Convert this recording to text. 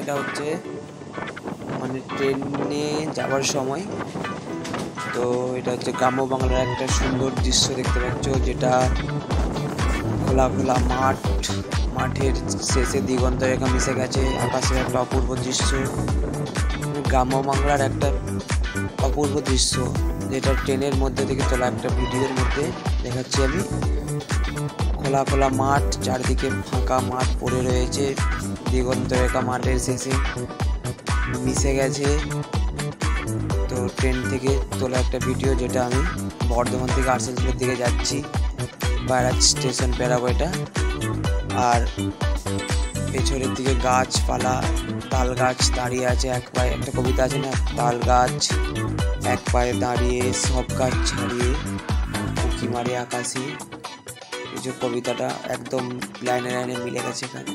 এটা হচ্ছে মানে ট্রেনে যাওয়ার সময়। তো এটা হচ্ছে গ্রাম্য বাংলার একটা সুন্দর দৃশ্য দেখতে পাচ্ছ, যেটা খোলা খোলা মাঠের শেষে দিগন্ত রেখা মিশে গেছে, আকাশের একটা অপূর্ব দৃশ্য, গ্রাম্য বাংলার একটা অপূর্ব দৃশ্য, যেটা ট্রেনের মধ্যে থেকে তোলা একটা ভিডিওর মধ্যে দেখাচ্ছি আমি। খোলা খোলা মাঠ, চারদিকে ফাঁকা মাঠ পড়ে রয়েছে, দিগন্ত রেখা মাঠের শেষে মিশে গেছে। তো ট্রেন থেকে তোলা একটা ভিডিও, যেটা আমি বর্ধমান থেকে আসানসোলের দিকে যাচ্ছি, বাইরাজ স্টেশন পেরাবো এটা। আর পেছনের দিকে গাছপালা, তাল গাছ দাঁড়িয়ে আছে এক পায়ে, একটা কবিতা আছে না, তাল গাছ এক পায়ে দাঁড়িয়ে সব গাছ ছাড়িয়ে উঁকি মারে আকাশে। এই যে কবিতাটা একদম লাইনে লাইনে মিলে গেছে এখানে।